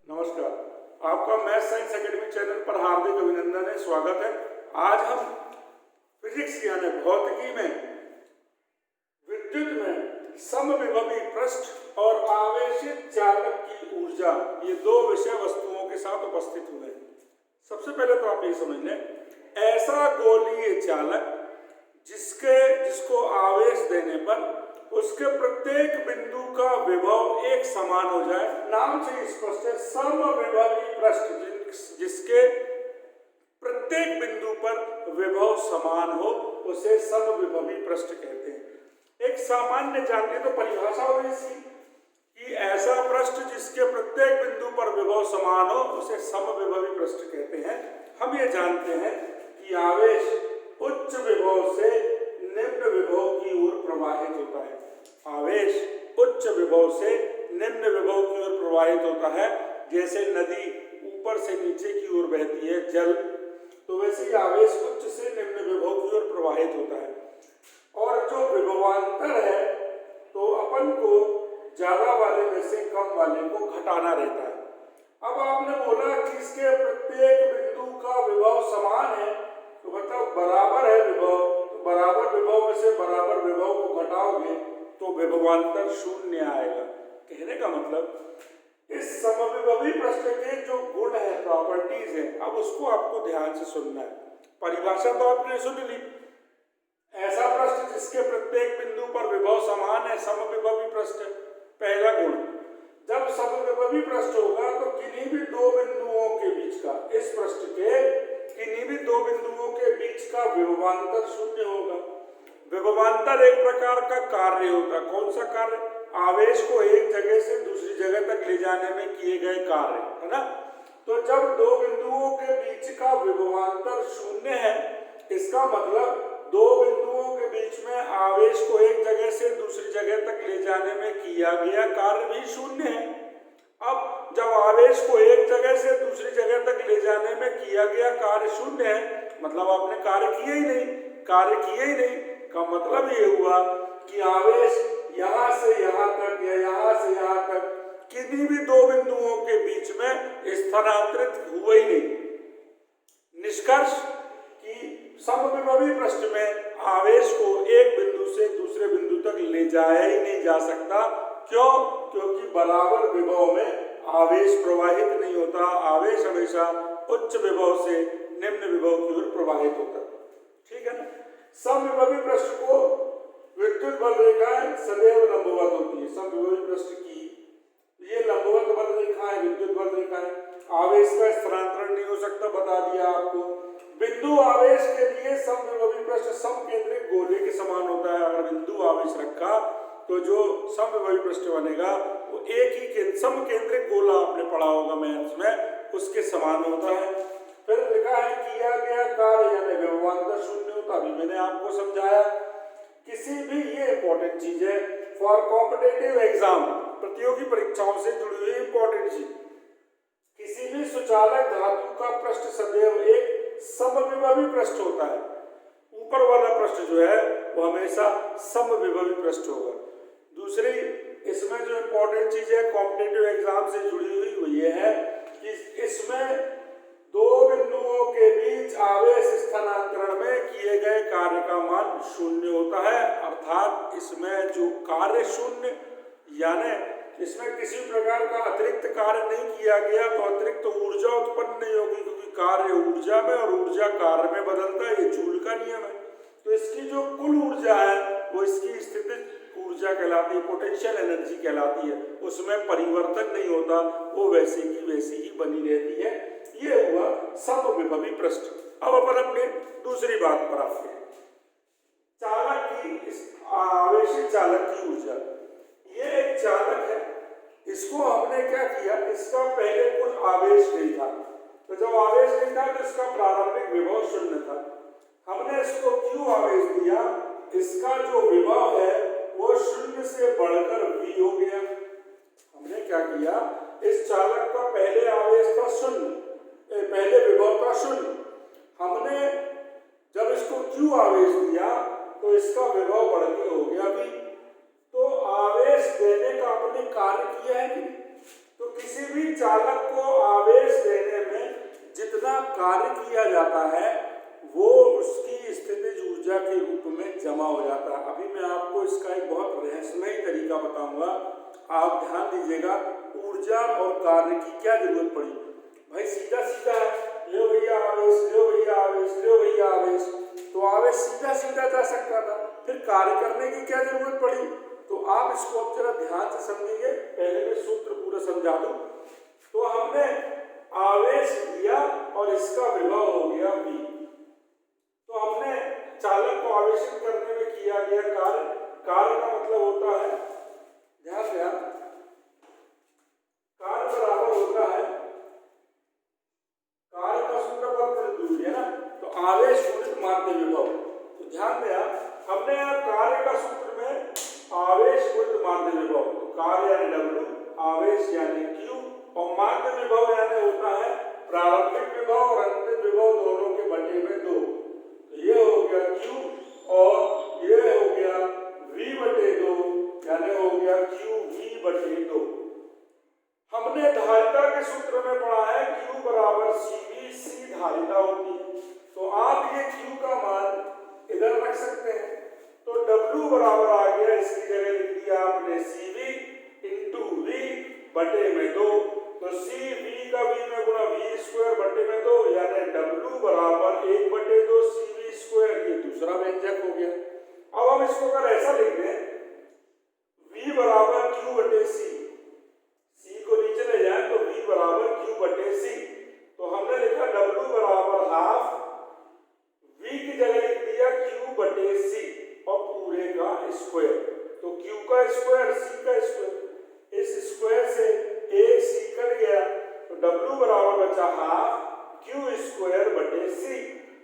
नमस्कार, आपका math science academy channel पर हार्दिक अभिनंदन है, स्वागत है। आज हम फिजिक्स यानी भौतिकी में विद्युत में समविभवी पृष्ठ और आवेशित चालक की ऊर्जा, ये दो विषय वस्तुओं के साथ उपस्थित हुए हैं। सबसे पहले तो आप ये समझ लें, ऐसा गोलीय चालक जिसको आवेश देने पर उसके प्रत्येक बिंदु का विभव एक समान हो जाए, नाम से स्पष्ट है, समविभवी पृष्ठ जिसके प्रत्येक बिंदु पर विभव समान हो उसे समविभवी पृष्ठ कहते हैं। एक सामान्य जानते तो परिभाषा हो इसकी कि ऐसा पृष्ठ जिसके प्रत्येक बिंदु पर विभव समान हो उसे समविभवी पृष्ठ कहते हैं। हम ये जानते हैं कि आवेश उच्च विभव से निम्न विभव की ओर प्रवाहित होता है। आवेश उच्च विभव से निम्न विभव की ओर प्रवाहित होता है। जैसे नदी ऊपर से नीचे की ओर बहती है जल, तो वैसे ही आवेश उच्च से निम्न विभव की ओर प्रवाहित होता है। और जो विभवांतर है तो अपन को ज्यादा वाले में से कम वाले को घटाना रहता है। अब आपने बोला कि इसके प्रत्येक बिंदु का विभव समान है, तो मतलब बराबर है विभव, तो बराबर विभव में से बराबर विभव को घटाओगे तो विभवांतर शून्य आएगा। कहने का मतलब इस समविभवी पृष्ठ के जो गुण है, प्रॉपर्टीज है, अब उसको आपको ध्यान से सुनना है। परिभाषा तो आपने सुन ली, ऐसा पृष्ठ जिसके प्रत्येक बिंदु पर विभव समान है, समविभवी पृष्ठ। पहला गुण, जब समविभवी पृष्ठ होगा तो किन्हीं भी दो बिंदुओं के बीच का, इस पृष्ठ के किन्हीं भी दो बिंदुओं के बीच का विभवांतर शून्य होगा। विभवांतर एक प्रकार का कार्य होता है। कौन सा कार्य? आवेश को एक जगह से दूसरी जगह तक ले जाने में किए गए कार्य, है ना। तो जब दो बिंदुओं के बीच का विभवांतर शून्य है, इसका मतलब दो बिंदुओं के बीच में आवेश को एक जगह से दूसरी जगह तक ले जाने में किया गया कार्य भी शून्य है। अब जब आवेश को एक जगह से दूसरी जगह तक ले जाने में किया गया कार्य शून्य है, मतलब आपने कार्य किया ही नहीं का मतलब ये हुआ कि आवेश यहां से यहां तक या यहां से यहां तक किसी भी दो बिंदुओं के बीच में स्थानांतरित हुआ ही नहीं। निष्कर्ष कि समविभवी पृष्ठ में आवेश को एक बिंदु से दूसरे बिंदु तक ले जाया ही नहीं जा सकता। क्यों? क्योंकि बराबर विभव में आवेश प्रवाहित नहीं होता। आवेश हमेशा उच्च विभव से निम्न विभव की ओर प्रवाहित होता है। ठीक है ना। समविभवी पृष्ठ को विद्युत बल रेखाएं सदैव लंबवत होती है। समविभवी पृष्ठ की ये लंबवत बल रेखाएं, विद्युत बल रेखाएं, आवेश का स्थानांतरण नहीं हो सकता, बता दिया आपको। बिंदु आवेश के लिए समविभवी पृष्ठ समकेंद्रित गोले के समान होता है। अगर बिंदु आवेश रखा तो जो समविभवी पृष्ठ बनेगा वो एक ही समकेंद्रित गोला आपने पढ़ा होगा मैथ्स में, उसके समान होता है। फिर लिखा है किया गया कार्य यानी विभवांतर शून्य होता। अभी मैंने आपको समझाया। किसी भी, ये इंपॉर्टेंट चीज है फॉर कॉम्पिटिटिव एग्जाम, प्रतियोगी परीक्षाओं से जुड़ी हुई इंपॉर्टेंट चीज, किसी भी सुचालक धातु का पृष्ठ सदैव एक समविभवी पृष्ठ होता है। ऊपर वाला पृष्ठ जो है वो हमेशा समविभवी पृष्ठ होगा। दूसरी इसमें जो इंपॉर्टेंट चीज है कॉम्पिटिटिव एग्जाम से जुड़ी हुई वो ये है कि इसमें दो बिंदुओं के बीच आवेश स्थानांतरण में किए गए कार्य का मान शून्य होता है। अर्थात इसमें जो कार्य शून्य, यानी इसमें किसी प्रकार का अतिरिक्त कार्य नहीं किया गया तो अतिरिक्त ऊर्जा उत्पन्न नहीं होगी, क्योंकि कार्य ऊर्जा में और ऊर्जा कार्य में बदलता है। ये जूल का नियम है। तो इसकी जो कुल ऊर्जा है वो इसकी स्थितिज ऊर्जा कहलाती है, पोटेंशियल एनर्जी कहलाती है। उसमें परिवर्तन नहीं होता, वो वैसे की वैसी ही बनी रहती है। ये हुआ समविभवी पृष्ठ। अब अपन अपने दूसरी बात पर आते हैं, चालक की, आवेशित चालक की ऊर्जा। ये एक चालक है, इसको हमने क्या किया, इसका पहले कुछ आवेश नहीं था। तो जब आवेश नहीं था तो इसका प्रारंभिक विभव शून्य था। हमने इसको क्यों आवेश दिया? इसका जो विभव है वो शून्य से बढ़कर v हो गया। हमने क्या किया, इस चालक का पहले आवेश था शून्य, पहले विभव था शून्य। हमने जब इसको क्यों आवेश दिया तो इसका विभव बढ़ के हो गया v। तो आवेश देने का अपने कार्य किया है कि तो किसी भी चालक को आवेश देने में जितना कार्य किया जाता है वो उसकी स्थितिज ऊर्जा के रूप में जमा हो जाता है। अभी मैं आपको इसका एक बहुत रहस्यमय तरीका बताऊंगा, आप ध्यान दीजिएगा। ऊर्जा और कार्य की क्या जरूरत पड़ी भाई? सीधा सीधा लो भैया आवेश, लो भैया आवेश, लो भैया आवेश, तो आवेश सीधा सीधा जा सकता था, फिर कार्य करने की क्या जरूरत पड़ी? तो आप इसको अब जरा ध्यान से समझिए। पहले मैं सूत्र पूरा समझा दूं। तो हमने आवेश दिया और इसका विभव हो गया V। तो हमने चालक को आवेशित करने में किया गया कार्य, कार्य का मतलब होता है, ध्यान दें, कार्य बराबर होता है, कार्य का सूत्र पर दूरी है ना, तो आवेश गुणित माध्य विभव। तो ध्यान दें, हमने कार्य का सूत्र में आवेश गुणित माध्य विभव, तो कार्य यानी W, आवेश यानी Q, और माध्य विभव यानी होता है प्रारंभिक विभव और अंतिम विभव दोनों के बटे में 2। तो ये हो गया Q और ये हो गया V बटे 2, यानी हो गया QV बटे 2। हमने धारिता के सूत्र में पढ़ा है Q बराबर CV, C धारिता होती है। तो आप ये Q का मान इधर रख सकते हैं, तो W बराबर आ गया, इसकी जगह लिख दिया आपने CV इंटू V बटे में 2। तो CV का V में गुणा V स्क्वायर बटे में 2, यानी W बराबर 1 बटे 2 CV स्क्वायर, ये दूसरा व्यंजक हो गया। अब हम इसको अगर ऐसा लिख दें, V बराबर Q बटे C, C को नीचे ले जाए तो V बराबर Q बटे C, तो हमने लिखा W बराबर हाफ, V की जगह लिख दिया Q बटे C और पूरे का स्क्वायर। तो Q का स्क्वायर C का स्क्वायर, इस स्क्वायर से एक C कट गया, तो W बराबर बचा हाफ Q स्क्वायर बटे C,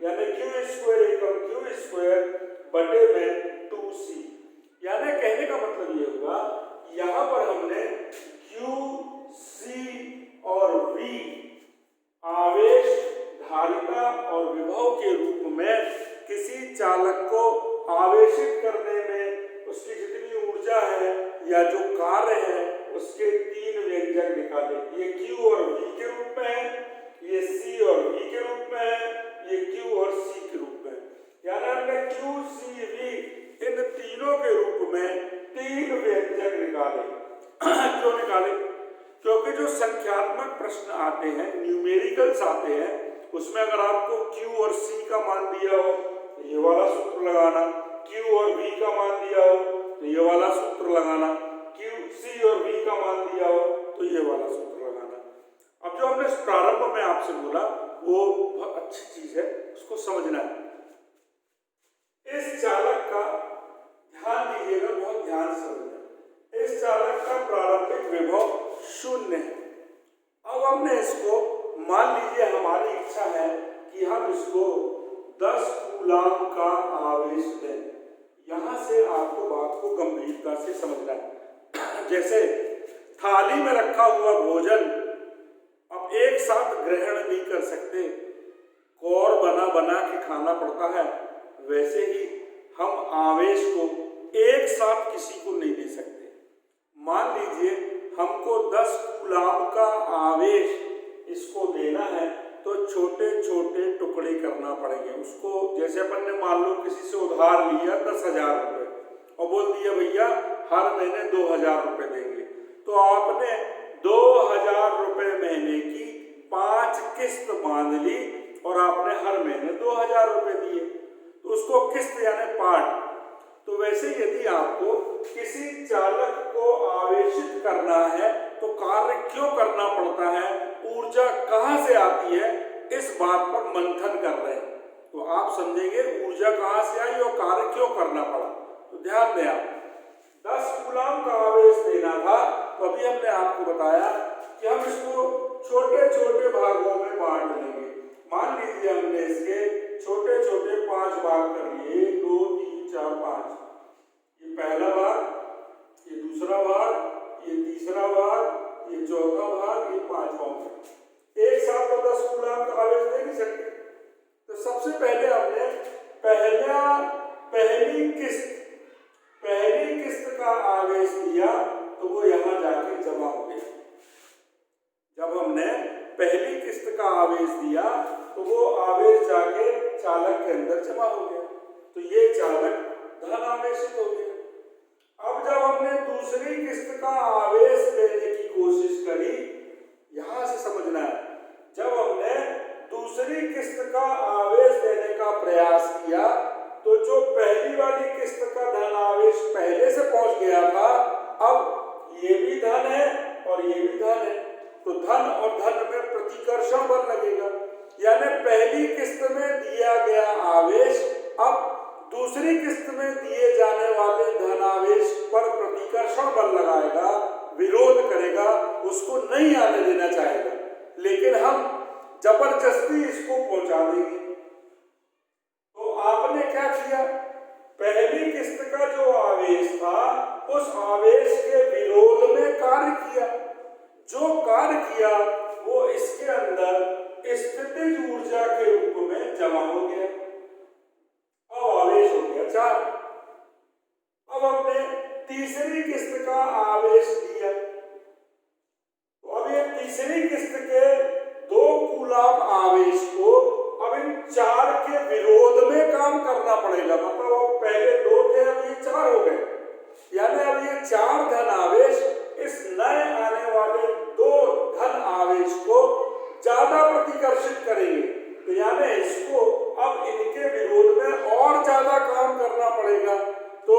यानी Q स्क्वायर एकम Q स्क्वायर बटे में 2C। यानी कहने का मतलब ये हुआ, यहाँ पर हमने Q, C और V आवेश, धारिता और विभव के रूप में किसी चालक को आवेशित करने में उसकी जितनी ऊर्जा है या जो कार्य है उसके 3 व्यंजक निकाले। ये Q और V के रूप में है, ये C और V के रूप में है, ये Q और C के रूप में। यानी हमने Q, C, V इन तीनों के रूप में 3 व्यंजक निकाले। क्यों निकाले? क्योंकि जो संख्यात्मक प्रश्न आते हैं, न्यूमेरिकल्स आते हैं, उसमें अगर आपको Q और C का मान दिया हो तो ये वाला सूत्र लगाना, Q और V का मान दिया हो तो ये वाला सूत्र लगाना, Q, C और V का मान दिया हो तो ये वाला सूत्र लगाना। अब जो हमने प्रारंभ में आपसे बोला वो बहुत अच्छी चीज है, उसको समझना है। इस चालक का ध्यान दीजिएगा, बहुत ध्यान से समझना। इस चालक का प्रारंभिक विभव 0 है। अब हमने इसको, मान लीजिए हमारी इच्छा है कि हम इसको 10 कूलाम का आवेश दें। यहां से आपको बात को गंभीरता से समझना है। जैसे थाली में रखा हुआ भोजन अब एक साथ ग्रहण नहीं कर सकते, कौर बना बना के खाना पड़ता है, वैसे ही हम आवेश को एक साथ किसी को नहीं दे सकते। मान लीजिए हमको 10 कूलाम का आवेश इसको देना है, तो छोटे छोटे टुकड़े करना पड़ेंगे उसको। जैसे अपन ने मान लो किसी से उधार लिया 10,000 रुपये और बोल दिया भैया हर महीने 2,000 रुपये देंगे, तो आपने 2,000 रुपये महीने की 5 किस्त बांध ली और आपने हर महीने 2,000 रुपये दिए, तो उसको किस्त यानी पार्ट। तो वैसे यदि आपको किसी चालक को आवेशित करना है तो कार्य क्यों करना पड़ता है, ऊर्जा कहाँ से आती है, इस बात पर मंथन कर रहे हैं, तो आप समझेंगे ऊर्जा कहाँ से आई और कार्य क्यों करना पड़ा। तो ध्यान दें, आप 10 कूलाम का आवेश देना था, तो अभी हमने आपको बताया कि हम इसको छोटे छोटे भागों में बांट लेंगे। मान लीजिए हमने इसके छोटे छोटे 5 भाग कर लिए, 1, 2, 3, 4, 5। ये पहला भाग, ये दूसरा भाग, ये तीसरा भाग, ये चौथा भाग, ये 5वां भाग। एक साथ तो 10 कूलाम का आवेश दे नहीं सकते। तो सबसे पहले हमने पहली किस्त का आवेश दिया, तो वो यहां जाके जमा हो गया। जब हम हमने पहली किस्त का आवेश दिया तो वो आवेश जाके चालक के अंदर जमा हो गया, तो ये चालक धन आवेशित हो गया। अब जब हमने दूसरी किस्त का आवेश देने की कोशिश करी, यहां से समझना है, जब हमने दूसरी किस्त का आवेश देने का प्रयास किया तो जो पहली वाली किस्त का धन आवेश पहले से पहुंच गया था, अब ये भी धन है और ये भी धन है, तो धन और धन में प्रतिकर्षण बल लगेगा, यानी पहली किस्त में दिया गया आवेश अब दूसरी किस्त में दिए जाने वाले धन आवेश पर प्रतिकर्षण बल लगाएगा, विरोध करेगा, उसको नहीं आने देना चाहेगा, लेकिन हम जबरदस्ती इसको पहुंचा देंगे। तो आपने क्या किया, पहली किस्त का जो आवेश था उस आवेश के विरोध में कार्य किया, जो कार्य किया वो इसके अंदर स्थितिज ऊर्जा के रूप में जमा हो गया, अब आवेश हो गया 4। अब हमने तीसरी किस्त का आवेश दिया, तो अब ये तीसरी किस्त के 2 कूलाम आवेश को अब इन 4 के विरोध में काम करना पड़ेगा, मतलब अब पहले 2 थे अब ये 4 हो गए, यानी अब ये 4 धन आवेश इस नए आने वाले 2 धन आवेश को ज्यादा प्रतिकर्षित करेंगे, तो यानी इसको अब इनके विरोध में और ज्यादा काम करना पड़ेगा, तो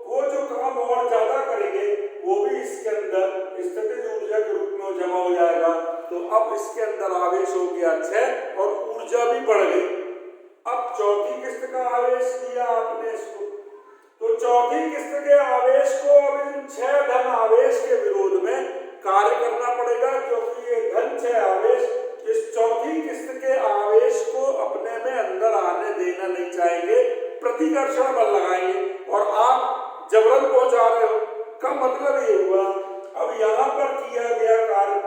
वो जो काम और ज्यादा करेंगे वो भी इसके अंदर स्थितिज ऊर्जा के रूप में जमा हो जाएगा, तो अब इसके अंदर आवेश हो गया 6 और ऊर्जा भी बढ़ गई। अब चौथी किस्त का आवेश दिया आपने इसको, तो चौथी किस्त के आवेश को अब इन 6 धन आवेश के विरोध में कार्य करना पड़ेगा, क्योंकि ये धन 6 आवेश इस चौथी किस्त के आवेश को अपने में अंदर आने देना नहीं चाहेंगे, प्रतिकर्षण बल लगाएंगे, और आप जबरन पहुंचा रहे हो का मतलब ये हुआ अब यहां पर किया गया कार्य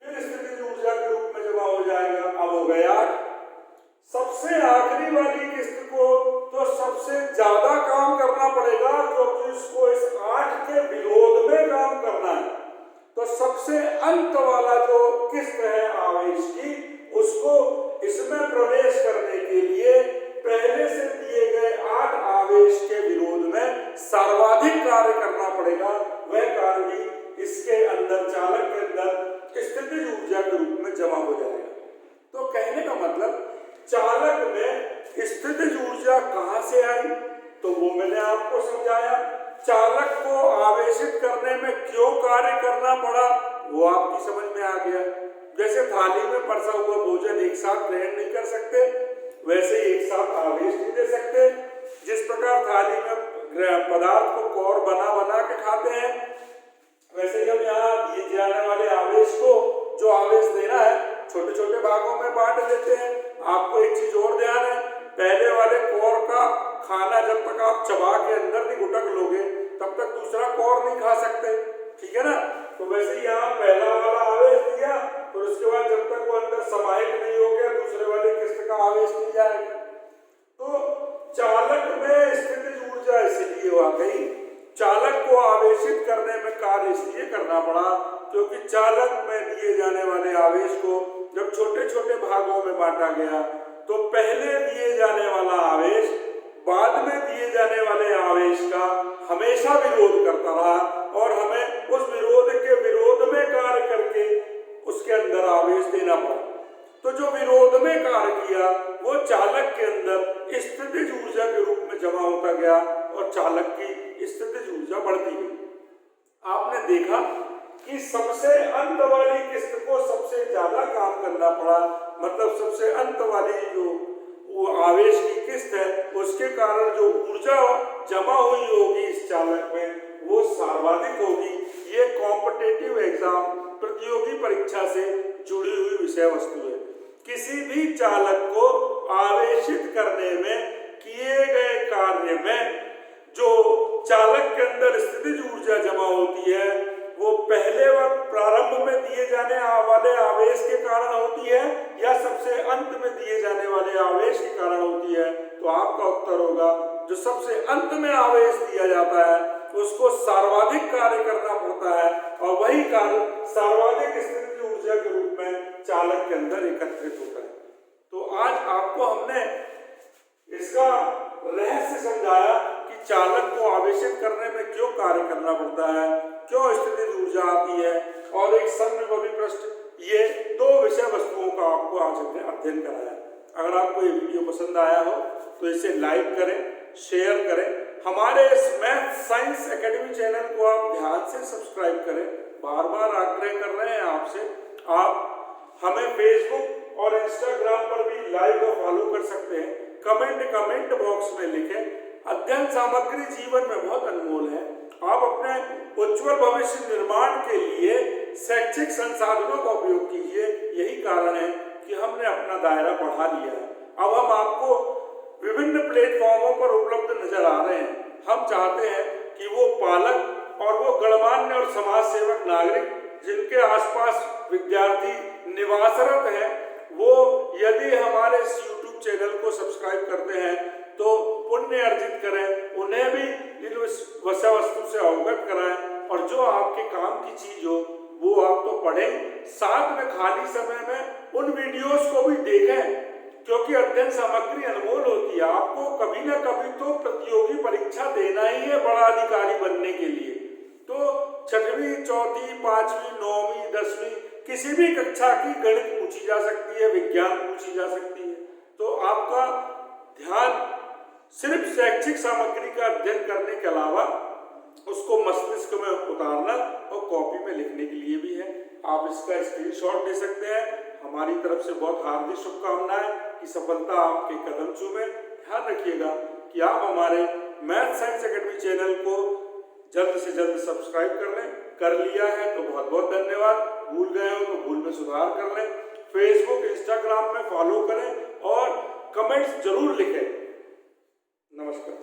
फिर स्थितिज ऊर्जा के रूप में जमा हो जाएगा। अब हो गया 8। सबसे आखिरी वाली किस्त को तो सबसे ज्यादा काम करना पड़ेगा, क्योंकि उसको इस 8 के विरोध में काम करना है, तो सबसे अंत वाला जो किस्त है आवेश की, उसको इसमें प्रवेश करने के लिए पहले से दिए गए 8 आवेश के विरोध में सर्वाधिक कार्य करना पड़ेगा, वह कार्य भी इसके अंदर चालक के अंदर स्थितिज ऊर्जा के रूप में जमा हो जाएगा। तो कहने का मतलब चालक में स्थितिज ऊर्जा कहां से आई, तो वो मैंने आपको समझाया। चालक को आवेशित करने में क्यों कार्य करना पड़ा वो आपकी समझ में आ गया। जैसे थाली में परसा हुआ भोजन एक साथ ग्रहण नहीं कर सकते, वैसे एक साथ आवेश नहीं दे सकते। जिस प्रकार थाली में पदार्थ को कौर बना बना के खाते हैं, वैसे ही हम यहाँ दिए जाने वाले आवेश को जो आवेश देना है छोटे छोटे भागों में बांट देते हैं। आपको एक चीज और ध्यान है, पहले वाले कौर का खाना जब तक आप चबा के अंदर नहीं गुटक लोगे तब तक दूसरा कौर नहीं खा सकते, ठीक है ना। तो वैसे ही यहाँ पहला वाला आवेश दिया और उसके बाद जब तक वो अंदर समाहित नहीं हो गया दूसरे वाले किस्त का आवेश नहीं जाएगा। तो चालक में स्थितिज ऊर्जा इसलिए आ गई, चालक को आवेशित करने में कार्य इसलिए करना पड़ा क्योंकि चालक में दिए जाने वाले आवेश को जब छोटे छोटे भागों में बांटा गया तो पहले दिए जाने वाला आवेश बाद में दिए जाने वाले आवेश का हमेशा विरोध करता रहा और हमें उस विरोध के विरोध में कार्य करके उसके अंदर आवेश देना पड़ा। तो जो विरोध में कार्य किया वो चालक के अंदर स्थितिज ऊर्जा के रूप में जमा होता गया और चालक की स्थितिज ऊर्जा बढ़ती गई। आपने देखा कि सबसे अंत वाली किस्त को सबसे ज्यादा काम करना पड़ा, मतलब सबसे अंत वाली जो वो आवेश की किस्त है उसके कारण जो ऊर्जा जमा हुई होगी इस चालक में वो सर्वाधिक होगी। ये कॉम्पिटिटिव एग्जाम प्रतियोगी परीक्षा से जुड़ी हुई विषय वस्तु है। किसी भी चालक को आवेशित करने में किए गए कार्य में जो चालक के अंदर स्थितिज ऊर्जा जमा होती है वो पहले व प्रारंभ में दिए जाने वाले आवेश के कारण होती है या सबसे अंत में दिए जाने वाले आवेश के कारण होती है। तो आपका उत्तर होगा जो सबसे अंत में आवेश दिया जाता है उसको सर्वाधिक कार्य करना पड़ता है और वही कार्य सर्वाधिक स्थितिज चालक के अंदर एकत्रित होता है। तो आज आपको हमने इसका रहस्य समझाया कि चालक को आवेशित करने में क्यों कार्य करना पड़ता है, क्यों स्थितिज ऊर्जा आती है, और एक समविभवी पृष्ठ, ये दो विषय वस्तुओं का आपको आज हमने अध्ययन कराया। अगर आपको ये वीडियो पसंद आया हो तो इसे लाइक करें, शेयर करें। हमारे इस मैथ साइंस एकेडमी चैनल को आप ध्यान से सब्सक्राइब करें। बार बार आग्रह कर रहे हैं आपसे। आप हमें फेसबुक और इंस्टाग्राम पर भी लाइक और फॉलो कर सकते हैं। कमेंट बॉक्स में लिखें। अध्ययन सामग्री जीवन में बहुत अनमोल है। आप अपने उज्जवल भविष्य निर्माण के लिए शैक्षिक संसाधनों का उपयोग कीजिए। यही कारण है कि हमने अपना दायरा बढ़ा लिया है। अब हम आपको विभिन्न प्लेटफॉर्मों पर उपलब्ध नजर आ रहे हैं। हम चाहते हैं कि वो पालक और वो गणमान्य और समाज सेवक नागरिक जिनके आसपास विद्यार्थी निवासरत हैं, वो यदि हमारे इस YouTube चैनल को सब्सक्राइब करते हैं तो पुण्य अर्जित करें, उन्हें भी इन विषय वस्तु से अवगत कराएं, और जो आपके काम की चीज हो वो आप तो पढ़ें, साथ में खाली समय में उन वीडियोस को भी देखें, क्योंकि अध्ययन सामग्री अनमोल होती है। आपको कभी ना कभी तो प्रतियोगी परीक्षा देना ही है बड़ा अधिकारी बनने के लिए। तो छठवीं, चौथी, पांचवी, नौवीं, 10वीं किसी भी कक्षा की गणित पूछी जा सकती है, विज्ञान पूछी जा सकती है। तो आपका ध्यान सिर्फ शैक्षिक सामग्री का अध्ययन करने के अलावा उसको मस्तिष्क में उतारना और कॉपी में लिखने के लिए भी है। आप इसका स्क्रीनशॉट ले सकते हैं। हमारी तरफ से बहुत हार्दिक शुभकामनाएं कि सफलता आपके कदम चूमे। ध्यान रखिएगा कि आप हमारे मैथ साइंस एकेडमी चैनल को जल्द से जल्द सब्सक्राइब कर लें। कर लिया है तो बहुत बहुत धन्यवाद। भूल गए हो तो भूल में सुधार कर लें। फेसबुक, इंस्टाग्राम में फॉलो करें और कमेंट्स जरूर लिखें। नमस्कार।